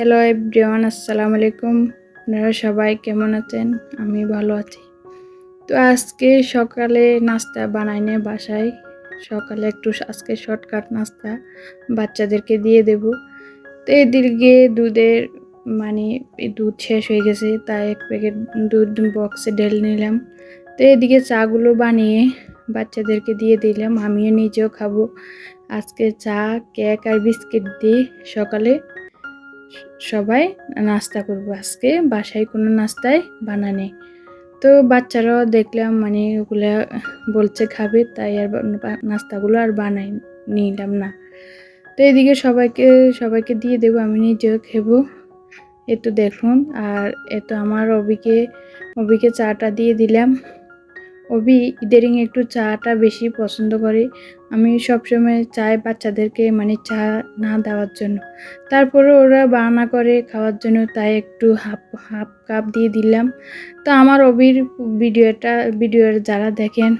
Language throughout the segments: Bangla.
হ্যালো এভরিওয়ান, আসসালামু আলাইকুম। আপনারা সবাই কেমন আছেন? আমি ভালো আছি। তো আজকে সকালে নাস্তা বানাইনি বাসায়। সকালে একটু আজকে শর্টকাট নাস্তা বাচ্চাদেরকে দিয়ে দেব। তো এদিকে দুধের দুধ শেষ হয়ে গেছে, তাই এক প্যাকেট দুধ বক্সে ঢেলে নিলাম। তো এদিকে চাগুলো বানিয়ে বাচ্চাদেরকে দিয়ে দিলাম, আমিও নিজেও খাবো। আজকে চা, কেক আর বিস্কিট দিয়ে সকালে সবাই নাস্তা করব। আজকে বাসায় কোনো নাস্তাই বানানি। তো বাচ্চারাও দেখলাম ওগুলা বলছে খাবে, তাই আর নাস্তাগুলো আর বানাই নিলাম না। তো এদিকে সবাইকে দিয়ে দেবো, আমি নিজেও খেবো। তো দেখুন, আর আমার অবিকে চাটা দিয়ে দিলাম। ইদারিং একটু চাটা বেশি পছন্দ করে। আমি সবসময় চাই বাচ্চাদেরকে চা না দেওয়ার জন্য, তারপরে ওরা বায়না করে খাওয়ার জন্য, তাই একটু হাফ হাফ কাপ দিয়ে দিলাম। তো আমার ভিডিওর যারা দেখেন,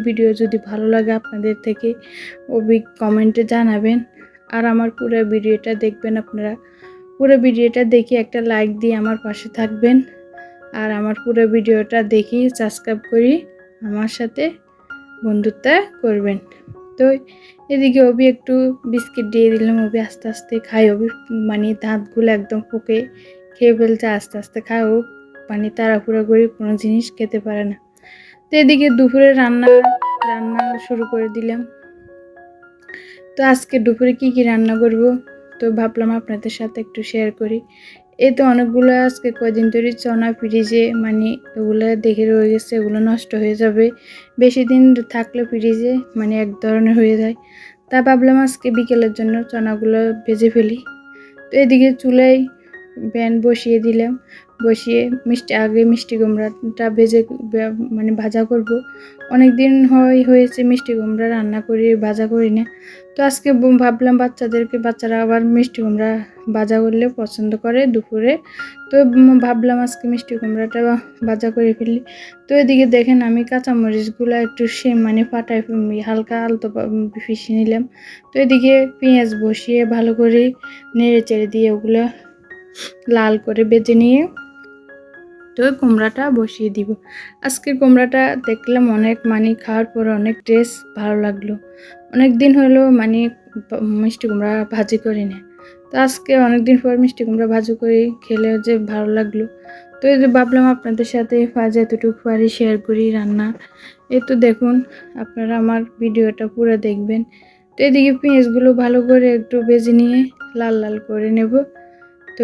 ভিডিও যদি ভালো লাগে আপনাদের থেকে, কমেন্টে জানাবেন। আর আমার পুরো ভিডিওটা দেখবেন আপনারা। পুরো ভিডিওটা দেখে একটা লাইক দিয়ে আমার পাশে থাকবেন। আর আমার পুরো ভিডিওটা দেখি সাবস্ক্রাইব করি আমার সাথে বন্ধুত্ব করবেন। তো এদিকে একটু বিস্কিট দিয়ে দিলাম। আস্তে আস্তে খায়। দাঁতগুলো একদম ফুঁকে খেয়ে ফেলছে, আস্তে আস্তে খায়। তাড়াহুড়া করে কোনো জিনিস খেতে পারে না। তো এদিকে দুপুরে রান্না শুরু করে দিলাম। তো আজকে দুপুরে কি রান্না করব, তো ভাবলাম আপনাদের সাথে একটু শেয়ার করি। তো অনেকগুলো আজকে কয়দিন ধরে চনা ফ্রিজে ওগুলো দেখে রয়ে গেছে, এগুলো নষ্ট হয়ে যাবে। বেশি দিন থাকলে ফ্রিজে এক ধরনের হয়ে যায়। তা ভাবলাম আজকে বিকেলের জন্য চনাগুলো ভেজে ফেলি। তো এদিকে চুলায় প্যান বসিয়ে দিলাম। বসিয়ে মিষ্টি কুমড়াটা ভাজা করব। অনেক দিন হয়েছে মিষ্টি কুমড়া রান্না করি, ভাজা করি না। তো আজকে ভাবলাম বাচ্চারা আবার মিষ্টি কুমড়া ভাজা করলে পছন্দ করে দুপুরে। তো ভাবলাম আজকে মিষ্টি কুমড়াটা ভাজা করে ফেলি। তো এদিকে দেখেন, আমি কাঁচামরিচগুলো একটু ফাটাই হালকা আলতো পিষে নিলাম। তো এদিকে পেঁয়াজ বসিয়ে ভালো করে নেড়ে চেড়ে দিয়ে ওগুলো লাল করে ভেজে নিয়ে তো কুমড়াটা বসিয়ে দিব। আজকের কুমড়াটা দেখলাম অনেক খাওয়ার পর অনেক টেস্ট ভালো লাগলো। অনেক দিন হলো মিষ্টি কুমড়া ভাজি করি না। তো আজকে অনেক দিন পর মিষ্টি কুমড়া ভাজি করে খেলে যে ভালো লাগলো। তো এই যে ভাবলাম আপনাদের সাথে যতটুকু পারি শেয়ার করি রান্না। তো দেখুন, আপনারা আমার ভিডিওটা পুরো দেখবেন। তো এদিকে পেঁয়াজগুলো ভালো করে একটু ভেজে নিয়ে লাল লাল করে নেব। তো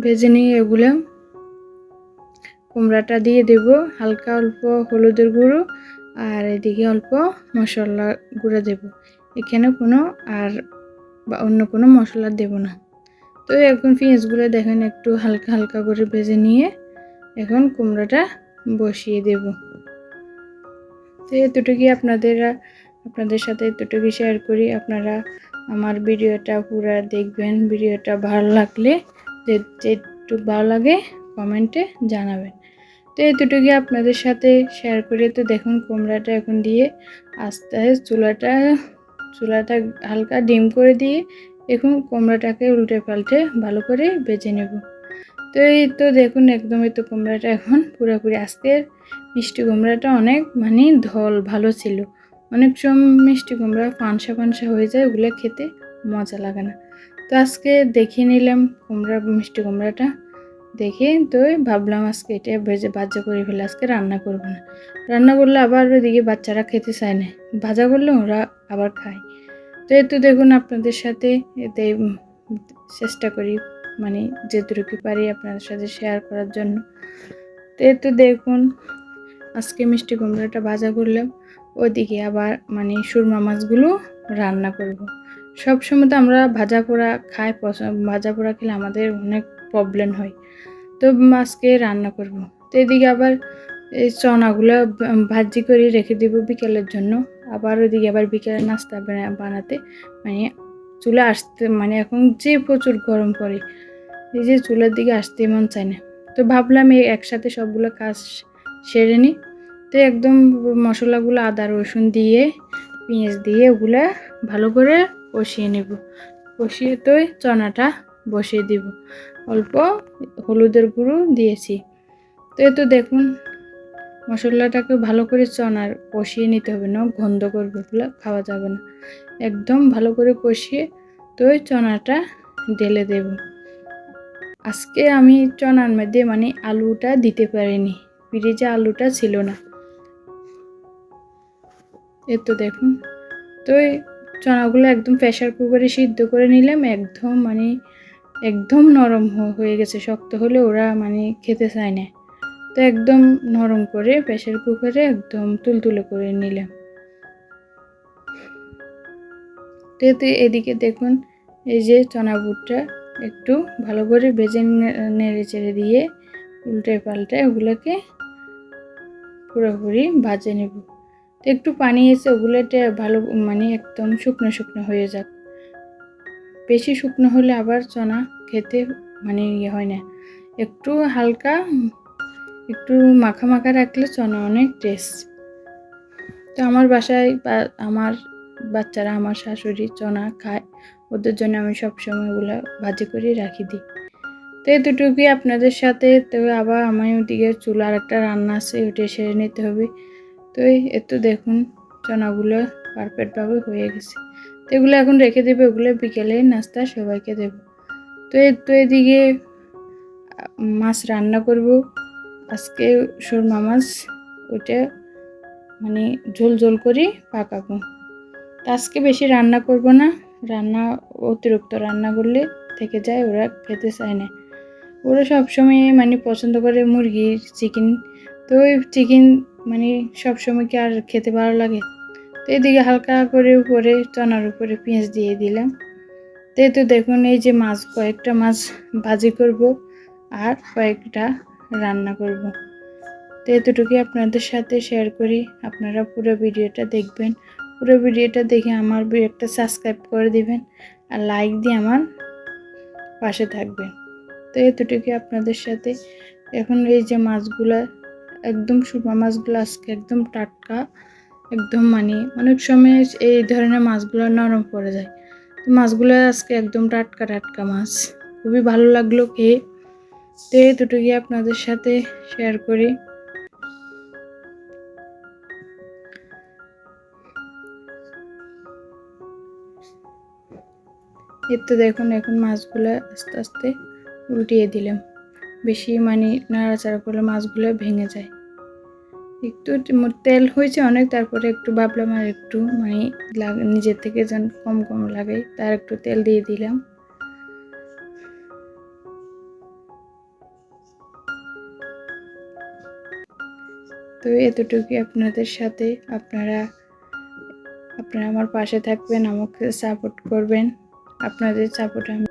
ভেজে নিয়ে এগুলো কুমড়াটা দিয়ে দেব। হালকা অল্প হলুদের গুঁড়ো আর এদিকে অল্প মশলা গুঁড়ো দেব। এখানে অন্য কোনো মশলা দেব না। তো এখন পেঁয়াজগুলো দেখেন একটু হালকা হালকা করে ভেজে নিয়ে এখন কুমড়াটা বসিয়ে দেব। তো এতটুকুই আপনাদের সাথে এতটুকুই শেয়ার করি। আপনারা আমার ভিডিওটা পুরো দেখবেন। ভিডিওটা ভালো লাগলে যেটুকু ভালো লাগে কমেন্টে জানাবেন। তো এতটুকুই আপনাদের সাথে শেয়ার করে। তো দেখুন, কুমড়াটা এখন দিয়ে আস্তে চুলাটা হালকা ডিম করে দিয়ে এখন কুমড়াটাকে উল্টে পাল্টে ভালো করে ভেজে নেব। তো দেখুন, একদম কুমড়াটা এখন পুরোপুরি। আজকের মিষ্টি কুমড়াটা অনেক ধল ভালো ছিল। অনেক সময় মিষ্টি কুমড়া পানসা হয়ে যায়, ওগুলো খেতে মজা লাগে না। তো আজকে দেখে নিলাম মিষ্টি কুমড়াটা দেখে, তো ভাবলাম আজকে এটা ভাজা করে ফেলে, আজকে রান্না করব না। রান্না করলে আবার ওদিকে বাচ্চারা খেতে চায় না, ভাজা করলে ওরা আবার খায়। তো দেখুন, আপনাদের সাথে এতে চেষ্টা করি যেটুকু পারি আপনাদের সাথে শেয়ার করার জন্য। তো দেখুন, আজকে মিষ্টি কুমড়াটা ভাজা করলাম। ওদিকে আবার সুরমা মাছগুলো রান্না করব। সবসময় তো আমরা ভাজা পোড়া খাই, ভাজা পোড়া খেলে আমাদের অনেক প্রবলেম হয়। তো আজকে রান্না করব। তো এদিকে আবার এই চনাগুলো ভাজি করে রেখে দেব বিকেলের জন্য। আবার ওইদিকে আবার বিকেলের নাস্তা বানাতে চুলা আসতে এখন যে প্রচুর গরম পড়ে, এই যে চুলার দিকে আসতে মন চায় না। তো ভাবলাম একসাথে সবগুলো কাজ সেরে নিই। তো একদম মশলাগুলো আদা রসুন দিয়ে পেঁয়াজ দিয়ে ওগুলা ভালো করে কষিয়ে নেব। বসিয়ে তো চনাটা বসিয়ে দিব। অল্প হলুদের গুঁড়ো দিয়েছি। তো এই তো দেখুন মশলাটাকে ভালো করে চনার কষিয়ে নিতে হবে, না গন্ধ করবে, ওগুলো খাওয়া যাবে না। একদম ভালো করে কষিয়ে তো চনাটা ঢেলে দেব। আজকে আমি চনার মধ্যে মানে আলুটা দিতে পারিনি, ফ্রিজে আলুটা ছিল না। এই তো দেখুন তো চনাগুলো একদম প্রেসার কুকারে সিদ্ধ করে নিলাম। একদম মানে একদম নরম হয়ে গেছে, শক্ত হলে ওরা মানে খেতে চায় না। তো একদম নরম করে প্রেসার কুকারে একদম তুলতুলে করে নিলাম। তো এদিকে দেখুন এই যে চনা বুটটা একটু ভালো করে ভেজে নেড়ে চেড়ে দিয়ে উল্টে পাল্টে ওগুলোকে পুরোপুরি ভাজে নেব। তো একটু পানি এসে ওগুলোতে ভালো মানে একদম শুকনো শুকনো হয়ে যাক। বেশি শুকনো হলে আবার চনা খেতে মানে হয় না। একটু হালকা একটু মাখা মাখা রাখলে চনা অনেক টেস্ট। তো আমার বাসায় আমার বাচ্চারা, আমার শাশুড়ি চনা খায়, ওদের জন্য আমি সবসময় ওগুলো ভাজি করে রাখি দিই। তো এতটুকুই আপনাদের সাথে। তো আবার আমার ওদিকে চুলার একটা রান্না আছে, ওটা সেরে নিতে হবে। তো একটু দেখুন চনাগুলো পারফেক্টভাবে হয়ে গেছে। তো এগুলো এখন রেখে দেবে, ওগুলো বিকেলে নাস্তা সবাইকে দেব। তো এদিকে মাছ রান্না করব আজকে, সুরমা মাছ। ওইটা মানে ঝোল ঝোল করে পাকাবো। তো আজকে বেশি রান্না করব না, অতিরিক্ত রান্না করলে থেকে যায়, ওরা খেতে চায় না। ওরা সবসময় মানে পছন্দ করে মুরগির চিকেন। তো ওই চিকেন মানে সবসময় কি আর খেতে ভালো লাগে। তো এদিকে হালকা করে উপরে চনার উপরে পেঁয়াজ দিয়ে দিলাম। তো দেখুন এই যে মাছ, কয়েকটা মাছ ভাজি করব আর কয়েকটা রান্না করব। তো এতটুকুই আপনাদের সাথে শেয়ার করি। আপনারা পুরো ভিডিওটা দেখবেন, পুরো ভিডিওটা দেখে আমার একটা সাবস্ক্রাইব করে দিবেন আর লাইক দিয়ে আমার পাশে থাকবেন। তো এতটুকুই আপনাদের সাথে। এখন এই যে মাছগুলা একদম সুরমা মাছগুলো আজকে একদম টাটকা, একদম মানে অনেক সময় এই ধরনের মাছগুলো নরম পড়ে যায়, তো মাছগুলো আজকে একদম টাটকা টাটকা মাছ, খুবই ভালো লাগলো খেয়ে। তো এতটুকুই আপনাদের সাথে শেয়ার করি। এর তো দেখুন এখন মাছগুলো আস্তে আস্তে উল্টিয়ে দিলাম। বেশি মানে নাড়াচাড়া করলে মাছগুলো ভেঙে যায়। একটু তেল হয়েছে অনেক, তারপরে একটু ভাবলাম আর একটু মানে নিজের থেকে যেন কম কম লাগে, তার একটু তেল দিয়ে দিলাম। তো এতটুকুই আপনাদের সাথে। আপনারা আমার পাশে থাকবেন, আমাকে সাপোর্ট করবেন। আপনাদের সাপোর্ট আমি